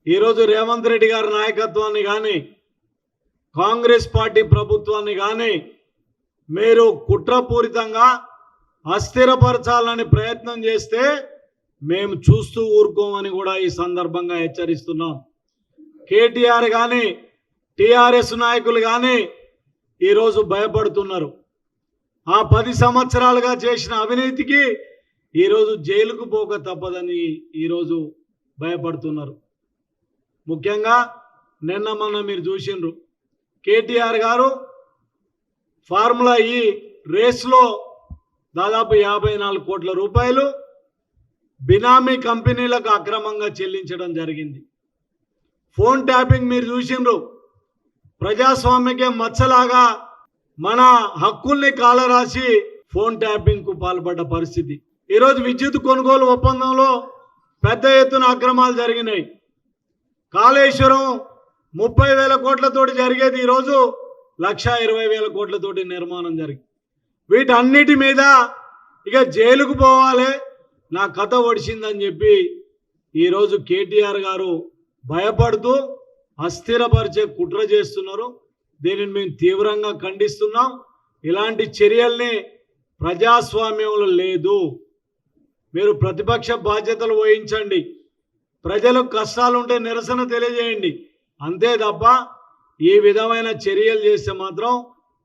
ఈరోజు రేవంత్ రెడ్డి గారి నాయకత్వాన్ని కానీ కాంగ్రెస్ పార్టీ ప్రభుత్వాన్ని కానీ మీరు కుట్రపూరితంగా అస్థిరపరచాలని ప్రయత్నం చేస్తే మేము చూస్తూ ఊరుకోమని కూడా ఈ సందర్భంగా హెచ్చరిస్తున్నాం. కేటీఆర్ కానీ టీఆర్ఎస్ నాయకులు కానీ ఈరోజు భయపడుతున్నారు. ఆ 10 సంవత్సరాలుగా చేసిన అవినీతికి ఈరోజు జైలుకు పోక తప్పదని ఈరోజు భయపడుతున్నారు. ముఖ్యంగా నిన్న మొన్న మీరు చూసిండ్రు, కేటీఆర్ గారు ఫార్ములా ఈ రేస్లో దాదాపు 54 కోట్ల రూపాయలు బినామీ కంపెనీలకు అక్రమంగా చెల్లించడం జరిగింది. ఫోన్ ట్యాపింగ్ మీరు చూసిండ్రు, ప్రజాస్వామ్యకే మచ్చలాగా మన హక్కుల్ని కాలరాసి ఫోన్ ట్యాపింగ్కు పాల్పడ్డ పరిస్థితి. ఈరోజు విద్యుత్ కొనుగోలు ఒప్పందంలో పెద్ద ఎత్తున అక్రమాలు జరిగినాయి. కాళేశ్వరం 30,000 కోట్లతోటి జరిగేది ఈరోజు 1,20,000 కోట్లతోటి నిర్మాణం జరిగింది. వీటన్నిటి మీద ఇక జైలుకు పోవాలి, నా కథ ఒడిచిందని చెప్పి ఈరోజు కేటీఆర్ గారు భయపడుతూ అస్థిరపరిచే కుట్ర చేస్తున్నారు. దీనిని మేము తీవ్రంగా ఖండిస్తున్నాం. ఇలాంటి చర్యల్ని ప్రజాస్వామ్యంలో లేదు. మీరు ప్రతిపక్ష బాధ్యతలు వహించండి, ప్రజలకు కష్టాలు ఉంటే నిరసన తెలియజేయండి, అంతే తప్ప ఈ విధమైన చర్యలు చేస్తే మాత్రం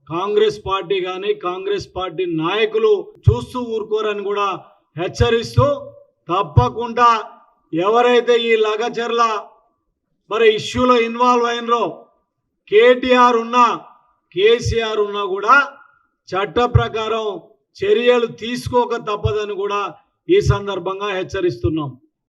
కాంగ్రెస్ పార్టీ కానీ కాంగ్రెస్ పార్టీ నాయకులు చూస్తూ ఊరుకోరని కూడా హెచ్చరిస్తూ, తప్పకుండా ఎవరైతే ఈ లగచర్ల మరి ఇష్యూలో ఇన్వాల్వ్ అయినరో కేటీఆర్ ఉన్నా కేసీఆర్ ఉన్నా కూడా చట్ట ప్రకారం చర్యలు తీసుకోక తప్పదని కూడా ఈ సందర్భంగా హెచ్చరిస్తున్నాం.